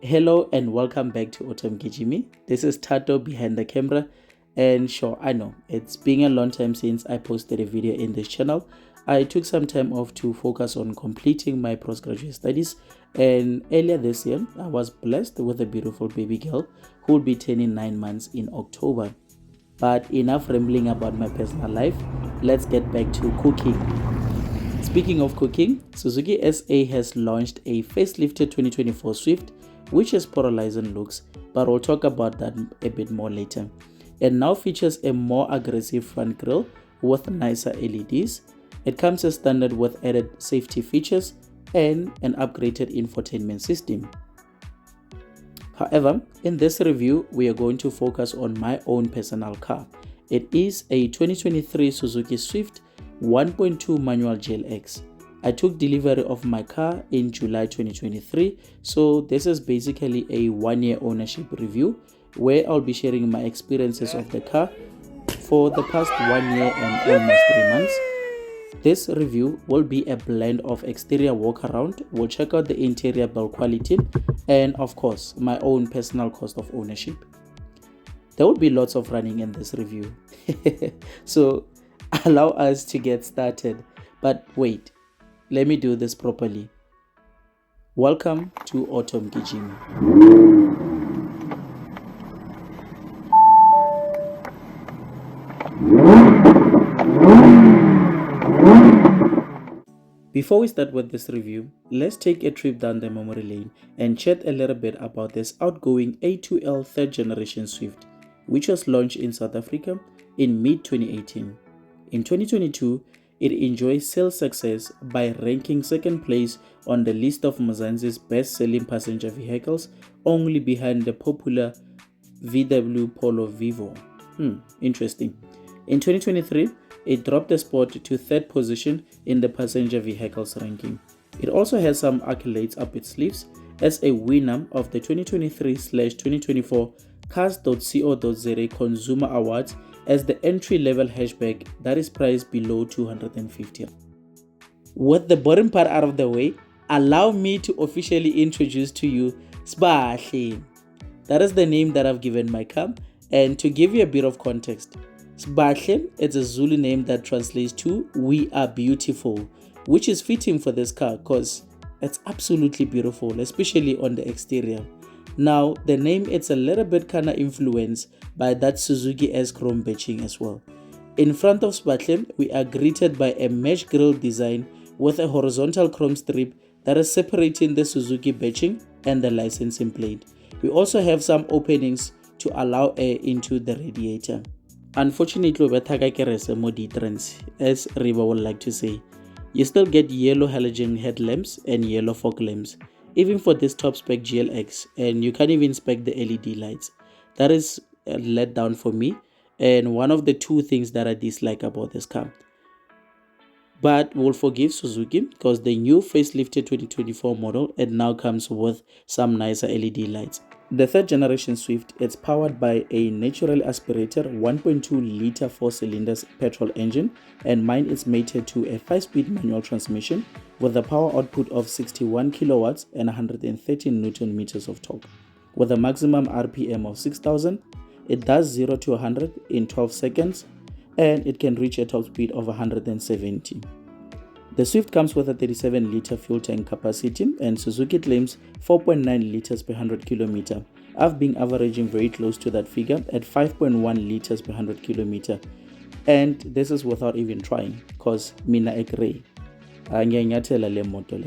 Hello and welcome back to Autumn Gijimi. This is Tato behind the camera, and sure, I know it's been a long time since I posted a video in this channel. I took some time off to focus on completing my postgraduate studies, and earlier this year I was blessed with a beautiful baby girl who will be turning 9 months in October. But enough rambling about my personal life, let's get back to cooking. Speaking of cooking, Suzuki SA has launched a facelifted 2024 Swift which has polarizing looks, but we'll talk about that a bit more later. It now features a more aggressive front grille with nicer LEDs. It comes as standard with added safety features and an upgraded infotainment system. However, in this review, we are going to focus on my own personal car. It is a 2023 Suzuki Swift 1.2 Manual GLX. I took delivery of my car in July 2023, so this is basically a 1-year ownership review where I'll be sharing my experiences of the car for the past 1 year and almost 3 months. This review will be a blend of exterior walk around, we'll check out the interior build quality, and of course my own personal cost of ownership. There will be lots of running in this review, so allow us to get started. But wait, let me do this properly. Welcome to Autumn Gijimi. Before we start with this review, let's take a trip down the memory lane and chat a little bit about this outgoing A2L 3rd generation Swift, which was launched in South Africa in mid-2018. In 2022, it enjoyed sales success by ranking second place on the list of Mzansi's best-selling passenger vehicles, only behind the popular VW Polo Vivo. Interesting. In 2023, it dropped a spot to 3rd position in the passenger vehicles ranking. It also has some accolades up its sleeves as a winner of the 2023/2024 Cars.co.za Consumer Awards as the entry-level hatchback that is priced below 250. With the boring part out of the way, allow me to officially introduce to you Sbahle. That is the name that I've given my car, and to give you a bit of context, Sbahle is a Zulu name that translates to "We are beautiful," which is fitting for this car because it's absolutely beautiful, especially on the exterior. Now, the name it's a little bit kinda influenced by that Suzuki S chrome badging as well. In front of Sbahle, we are greeted by a mesh grille design with a horizontal chrome strip that is separating the Suzuki badging and the licensing plate. We also have some openings to allow air into the radiator. Unfortunately, as Riva would like to say, you still get yellow halogen headlamps and yellow fog lamps, even for this top spec GLX, and you can't even spec the LED lights. That is a letdown for me, and one of the two things that I dislike about this car. But we'll forgive Suzuki because the new facelifted 2024 model, it now comes with some nicer LED lights. The 3rd generation Swift, it's powered by a naturally aspirated 1.2 liter 4-cylinder petrol engine, and mine is mated to a 5-speed manual transmission with a power output of 61 kilowatts and 113 newton meters of torque. With a maximum RPM of 6,000, it does 0 to 100 in 12 seconds, and it can reach a top speed of 170. The Swift comes with a 37-liter fuel tank capacity, and Suzuki claims 4.9 liters per 100 kilometer. I've been averaging very close to that figure at 5.1 liters per 100 kilometer, and this is without even trying, cause mina agree.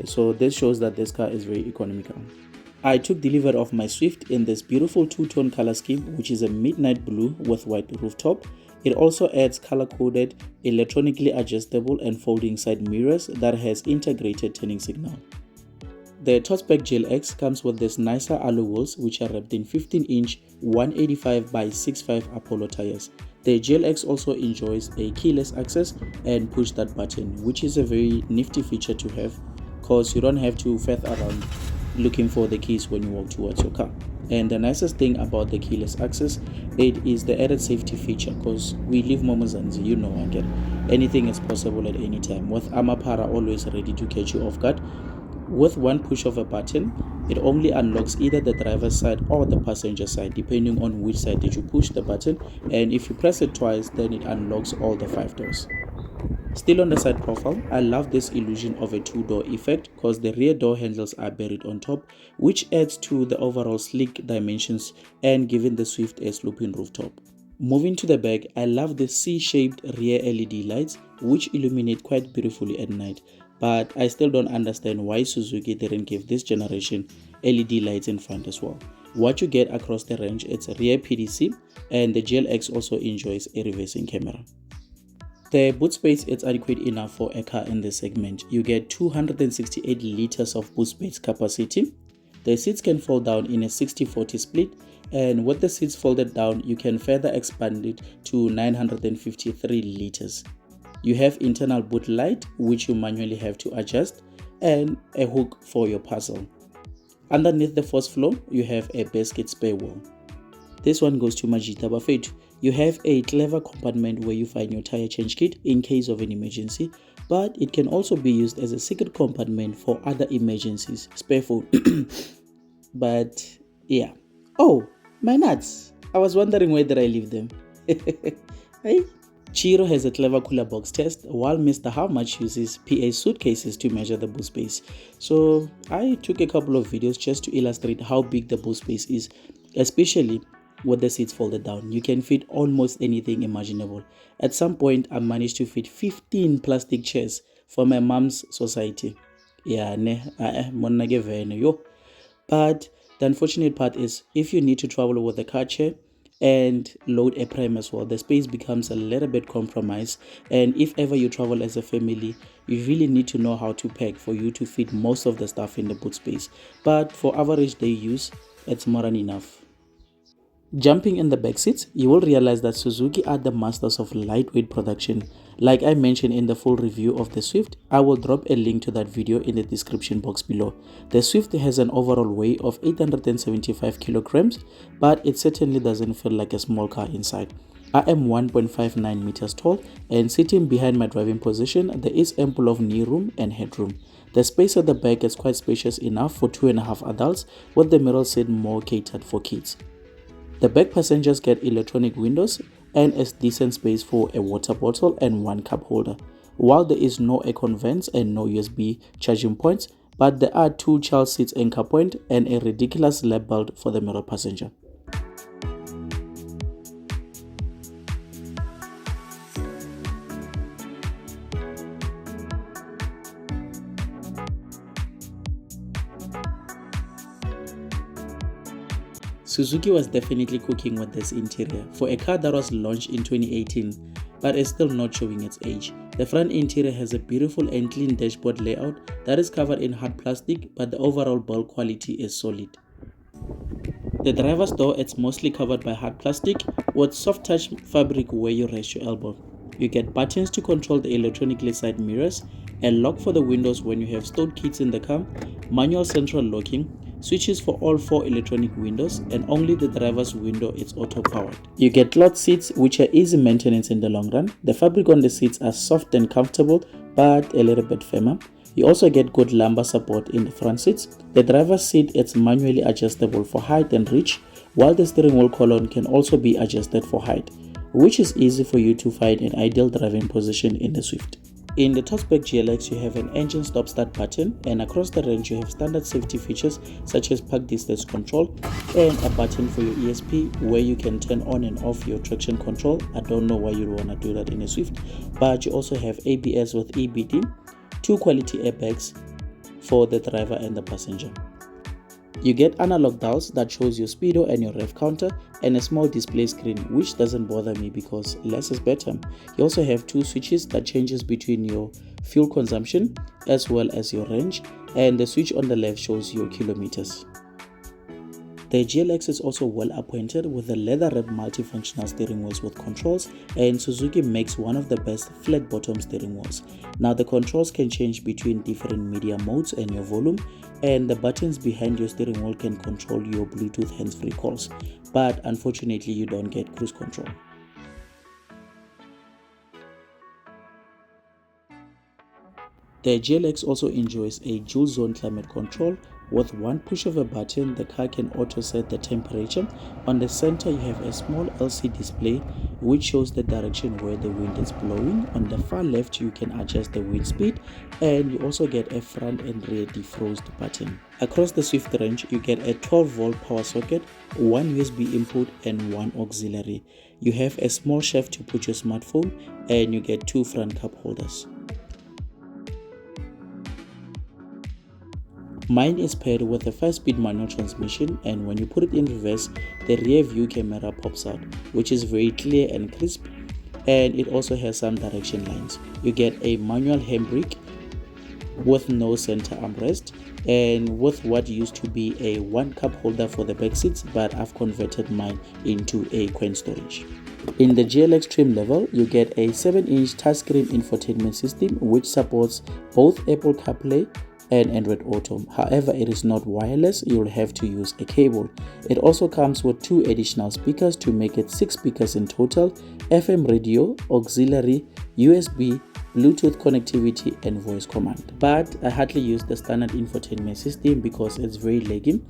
So this shows that this car is very economical. I took delivery of my Swift in this beautiful two-tone color scheme, which is a midnight blue with white rooftop. It also adds color-coded, electronically adjustable and folding side mirrors that has integrated turning signal. The top spec GLX comes with this nicer alloy wheels which are wrapped in 15-inch 185 by 65 Apollo tires. The GLX also enjoys a keyless access and push start button, which is a very nifty feature to have because you don't have to faff around looking for the keys when you walk towards your car. And the nicest thing about the keyless access, it is the added safety feature because we live Momozanzi, you know, again, anything is possible at any time. With Amapara always ready to catch you off guard, With one push of a button, it only unlocks either the driver's side or the passenger side, depending on which side did you push the button, and if you press it twice, then it unlocks all the 5 doors. Still on the side profile, I love this illusion of a 2-door effect because the rear door handles are buried on top, which adds to the overall sleek dimensions and giving the Swift a sloping rooftop. Moving to the back, I love the C-shaped rear LED lights which illuminate quite beautifully at night, but I still don't understand why Suzuki didn't give this generation LED lights in front as well. What you get across the range, it's a rear PDC, and the GLX also enjoys a reversing camera. The boot space is adequate enough for a car in this segment. You get 268 liters of boot space capacity. The seats can fold down in a 60-40 split, and with the seats folded down, you can further expand it to 953 liters. You have internal boot light, which you manually have to adjust, and a hook for your parcel. Underneath the first floor, you have a basket spare wheel. This one goes to Majita Bafetu. You have a clever compartment where you find your tire change kit in case of an emergency, but it can also be used as a secret compartment for other emergencies, spare food. But yeah. Oh, my nuts. I was wondering where did I leave them. Hey. Chiro has a clever cooler box test, while Mr. How Much uses PA suitcases to measure the boot space. So I took a couple of videos just to illustrate how big the boot space is, especially with the seats folded down. You can fit almost anything imaginable. At some point, I managed to fit 15 plastic chairs for my mom's society. Yeah, yo. But the unfortunate part is, if you need to travel with a car chair and load a pram as well, the space becomes a little bit compromised, and if ever you travel as a family, you really need to know how to pack for you to fit most of the stuff in the boot space. But for average day use, it's more than enough. Jumping in the back seats, you will realize that Suzuki are the masters of lightweight production. Like I mentioned in the full review of the Swift, I will drop a link to that video in the description box below. The Swift has an overall weight of 875 kilograms, but it certainly doesn't feel like a small car inside. I am 1.59 meters tall, and sitting behind my driving position, there is ample of knee room and headroom. The space at the back is quite spacious enough for 2.5 adults, with the middle seat more catered for kids. The back passengers get electronic windows and a decent space for a water bottle and one cup holder. While there is no aircon vents and no USB charging points, but there are 2 child seats anchor point and a ridiculous lap belt for the middle passenger. Suzuki was definitely cooking with this interior for a car that was launched in 2018 but is still not showing its age. The front interior has a beautiful and clean dashboard layout that is covered in hard plastic, but the overall build quality is solid. The driver's door is mostly covered by hard plastic with soft touch fabric where you rest your elbow. You get buttons to control the electronically side mirrors, a lock for the windows when you have stored kids in the car, manual central locking, switches for all 4 electronic windows, and only the driver's window is auto powered. You get cloth seats which are easy maintenance in the long run. The fabric on the seats are soft and comfortable but a little bit firmer. You also get good lumbar support in the front seats. The driver's seat is manually adjustable for height and reach, while the steering wheel column can also be adjusted for height, which is easy for you to find an ideal driving position in the Swift. In the Touchback GLX, you have an engine stop-start button, and across the range you have standard safety features such as park distance control and a button for your ESP where you can turn on and off your traction control. I don't know why you'd want to do that in a Swift, but you also have ABS with EBD, 2 quality airbags for the driver and the passenger. You get analog dials that shows your speedo and your rev counter, and a small display screen, which doesn't bother me because less is better. You also have 2 switches that changes between your fuel consumption as well as your range, and the switch on the left shows your kilometers. The GLX is also well appointed with the leather-wrapped multifunctional steering wheels with controls, and Suzuki makes one of the best flat bottom steering wheels. Now the controls can change between different media modes and your volume, and the buttons behind your steering wheel can control your Bluetooth hands-free calls, but unfortunately you don't get cruise control. The GLX also enjoys a dual zone climate control. With one push of a button, the car can auto set the temperature. On the center, you have a small LCD display which shows the direction where the wind is blowing. On the far left, you can adjust the wind speed, and you also get a front and rear defrost button. Across the Swift range, you get a 12-volt power socket, one USB input and one auxiliary. You have a small shelf to put your smartphone, and you get two front cup holders. Mine is paired with a 5-speed manual transmission, and when you put it in reverse, the rear view camera pops out, which is very clear and crisp, and it also has some direction lines. You get a manual handbrake with no center armrest, and with what used to be a 1-cup holder for the back seats, but I've converted mine into a coin storage. In the GLX trim level, you get a 7-inch touchscreen infotainment system which supports both Apple CarPlay and Android Auto. However, it is not wireless, you'll have to use a cable. It also comes with 2 additional speakers to make it 6 speakers in total, FM radio, auxiliary, USB, Bluetooth connectivity and voice command. But I hardly use the standard infotainment system because it's very laggy.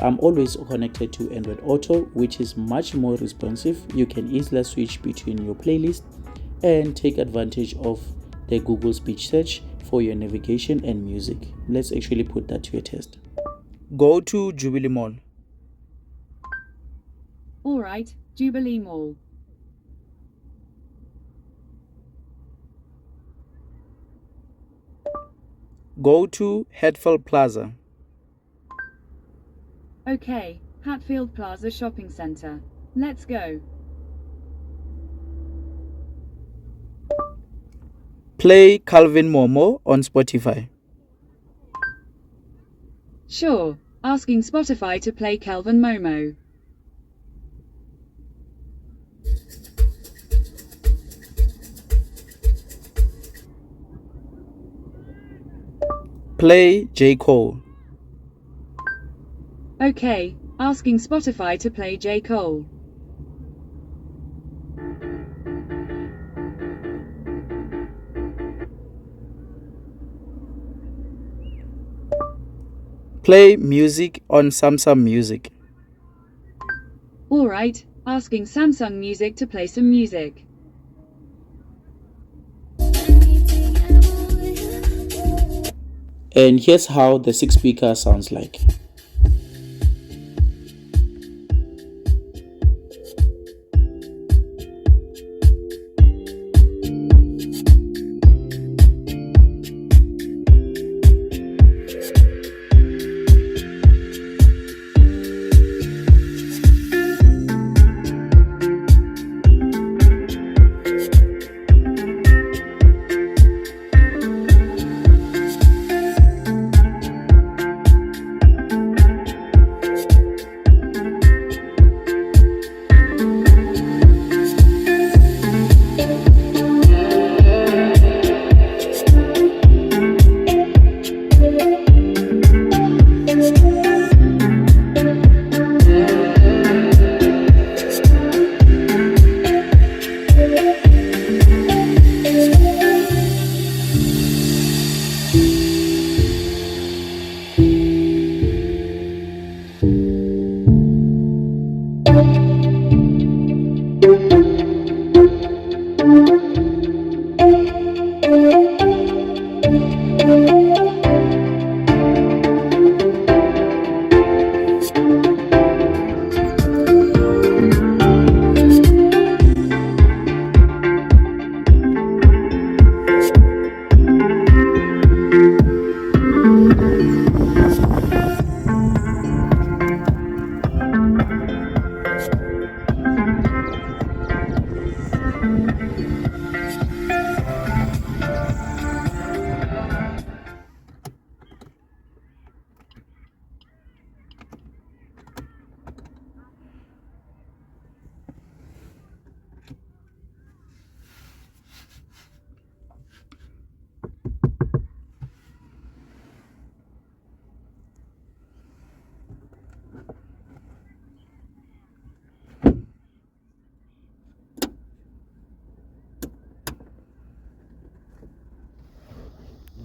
I'm always connected to Android Auto, which is much more responsive. You can easily switch between your playlist and take advantage of the Google speech search for your navigation and music. Let's actually put that to a test. Go to Jubilee Mall. Alright, Jubilee Mall. Go to Hatfield Plaza. Okay, Hatfield Plaza Shopping Centre. Let's go. Play Calvin Momo on Spotify. Sure, asking Spotify to play Calvin Momo. Play J. Cole. Okay, asking Spotify to play J. Cole. Play music on Samsung Music. Alright, asking Samsung Music to play some music. And here's how the 6-speaker sounds like.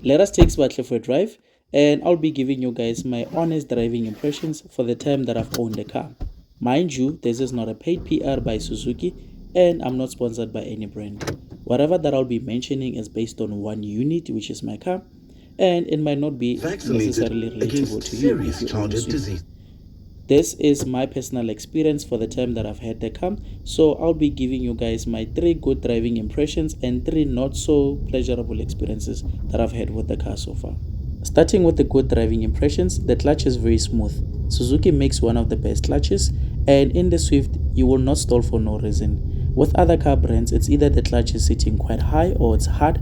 Let us take Sbahle for a drive, and I'll be giving you guys my honest driving impressions for the time that I've owned the car. Mind you, this is not a paid PR by Suzuki, and I'm not sponsored by any brand. Whatever that I'll be mentioning is based on one unit, which is my car, and it might not be necessarily relatable to you if you own a Swift. This is my personal experience for the time that I've had the car, so I'll be giving you guys my 3 good driving impressions and 3 not so pleasurable experiences that I've had with the car so far. Starting with the good driving impressions, the clutch is very smooth. Suzuki makes one of the best clutches, and in the Swift you will not stall for no reason. With other car brands, it's either the clutch is sitting quite high or it's hard.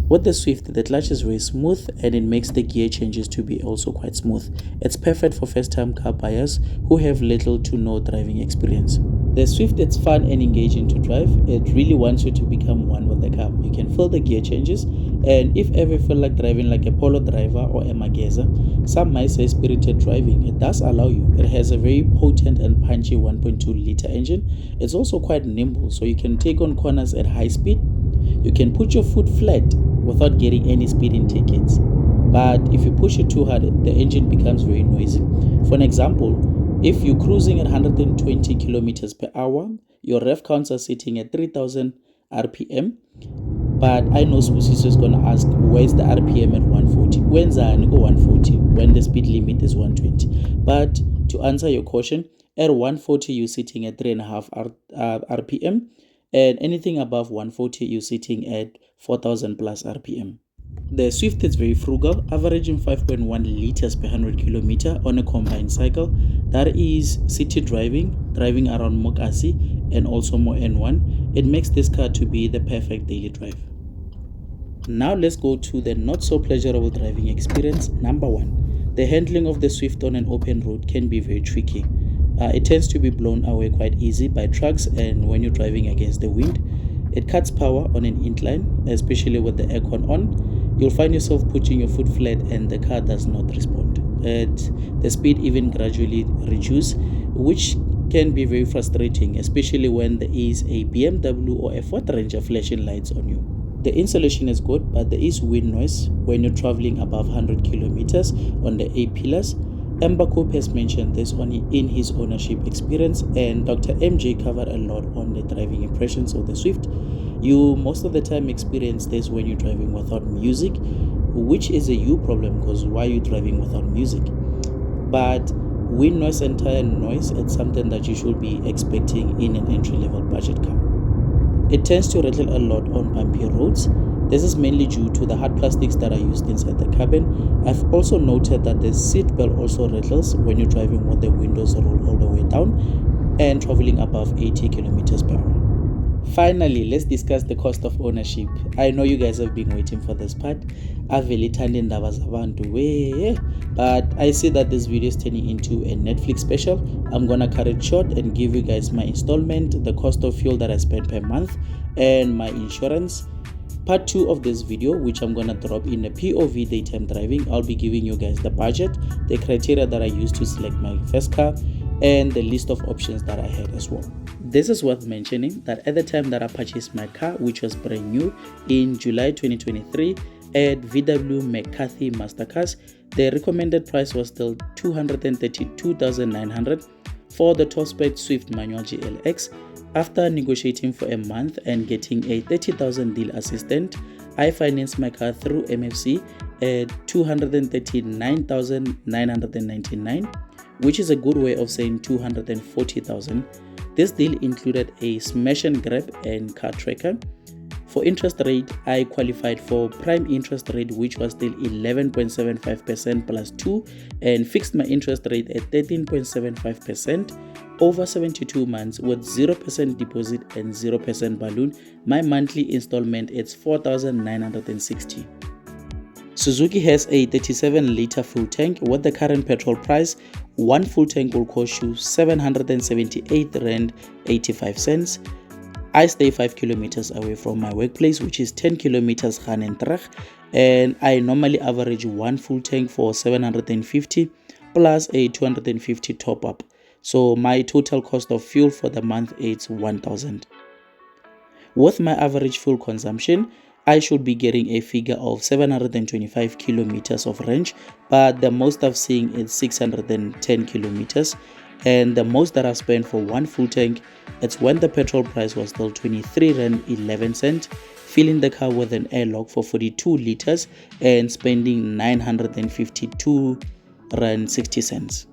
With the Swift, the clutch is very smooth and it makes the gear changes to be also quite smooth. It's perfect for first-time car buyers who have little to no driving experience. The Swift, it's fun and engaging to drive. It really wants you to become one with the car. You can feel the gear changes, and if ever feel like driving like a Polo driver or a Mageza, some might say spirited driving, it does allow you. It has a very potent and punchy 1.2 liter engine. It's also quite nimble, so you can take on corners at high speed. You can put your foot flat without getting any speeding tickets. But if you push it too hard, the engine becomes very noisy. For an example, if you're cruising at 120 kilometers per hour, your rev counts are sitting at 3000 RPM. But I know Sbusiso is going to ask, where's the RPM at 140? When's I go 140 when the speed limit is 120? But to answer your question, at 140 you're sitting at 3.5 RPM, and anything above 140 you're sitting at 4000 plus RPM. The Swift is very frugal, averaging 5.1 liters per 100 kilometer on a combined cycle. That is city driving around Mokasi and also Mo N1. It makes this car to be the perfect daily drive. Now let's go to the not so pleasurable driving experience. Number 1, the handling of the Swift on an open road can be very tricky. It tends to be blown away quite easy by trucks, and when you're driving against the wind, it cuts power on an incline, especially with the aircon on. You'll find yourself putting your foot flat and the car does not respond. The speed even gradually reduces, which can be very frustrating, especially when there is a BMW or a Ford Ranger flashing lights on you. The insulation is good, but there is wind noise when you're traveling above 100 kilometers on the A-pillars. Amber Cope has mentioned this in his ownership experience, and Dr. MJ covered a lot on the driving impressions of the Swift. You most of the time experience this when you're driving without music, which is a you problem because why are you driving without music? But wind noise and tire noise, it's something that you should be expecting in an entry-level budget car. It tends to rattle a lot on bumpy roads. This is mainly due to the hard plastics that are used inside the cabin. I've also noted that the seat belt also rattles when you're driving with the windows rolled all the way down and traveling above 80 kilometers per hour. Finally, let's discuss the cost of ownership. I know you guys have been waiting for this part. But I see that this video is turning into a Netflix special. I'm gonna cut it short and give you guys my installment, the cost of fuel that I spend per month, and my insurance. Part 2 of this video, which I'm gonna drop in a POV daytime driving, I'll be giving you guys the budget, the criteria that I used to select my first car, and the list of options that I had as well. This is worth mentioning that at the time that I purchased my car, which was brand new in July 2023 at VW McCarthy Mastercars, the recommended price was still $232,900 for the top-spec Swift Manual GLX. After negotiating for a month and getting a 30,000 deal assistant, I financed my car through MFC at $239,999, which is a good way of saying $240,000. This deal included a smash and grab and car tracker. For interest rate, I qualified for prime interest rate, which was still 11.75% plus 2, and fixed my interest rate at 13.75% over 72 months with 0% deposit and 0% balloon. My monthly installment is $4,960. Suzuki has a 37-liter full tank. With the current petrol price, one full tank will cost you 778 Rand 85 cents. I stay 5 kilometers away from my workplace, which is 10 kilometers Hanentrach, and I normally average one full tank for 750 plus a 250 top up. So my total cost of fuel for the month is 1,000. With my average fuel consumption, I should be getting a figure of 725 kilometers of range, but the most I've seen is 610 kilometers. And the most that I've spent for one full tank, it's when the petrol price was still 23 rand 11 cent, filling the car with an airlock for 42 liters and spending 952 rand 60 cents.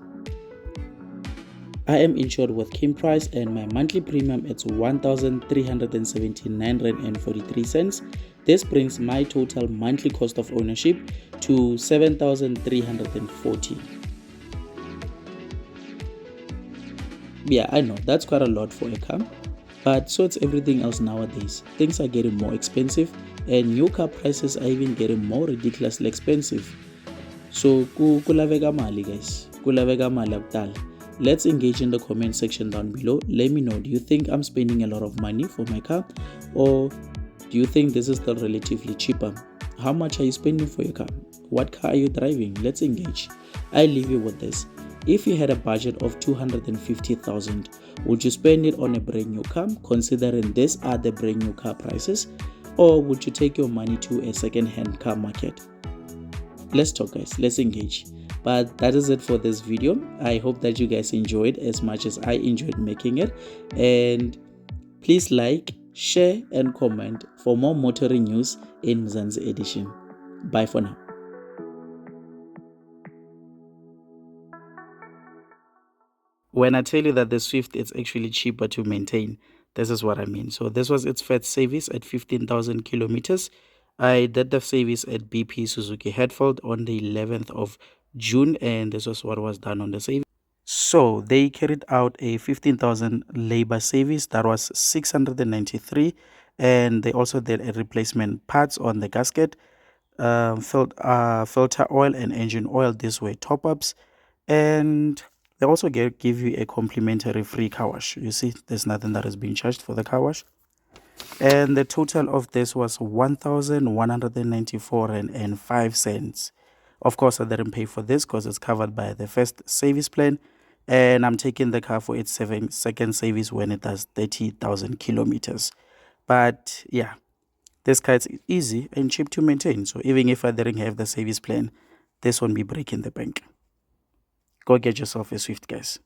I am insured with Kim Price and my monthly premium is 1,379 rand and 43 cents. This brings my total monthly cost of ownership to 7,340. Yeah, I know that's quite a lot for a car, but so it's everything else nowadays. Things are getting more expensive and new car prices are even getting more ridiculously expensive. So kulaveka mali guys, kulaveka mali akudala. Let's engage in the comment section down below. Let me know, do you think I'm spending a lot of money for my car, or do you think this is still relatively cheaper? How much are you spending for your car? What car are you driving? Let's engage. I leave you with this. If you had a budget of 250,000, would you spend it on a brand new car, considering these are the brand new car prices, or would you take your money to a second-hand car market? Let's talk guys, let's engage. But that is it for this video. I hope that you guys enjoyed as much as I enjoyed making it, and please like, share and comment for more motoring news in Mzansi edition. Bye for now. When I tell you that the Swift is actually cheaper to maintain, this is what I mean. So this was its first service at 15,000 kilometers. I did the service at BP Suzuki Hatfield on the 11th of June, and this was what was done on the service. So they carried out a 15,000 labor service, that was 693, and they also did a replacement parts on the gasket, filter oil and engine oil. These were top ups, and they also give you a complimentary free car wash. You see, there's nothing that is being charged for the car wash. And the total of this was 1,194 and 5 cents. Of course, I didn't pay for this because it's covered by the first service plan, and I'm taking the car for its second service when it does 30,000 kilometers. But yeah, this car is easy and cheap to maintain. So even if I didn't have the service plan, this won't be breaking the bank. Go get yourself a Swift, guys.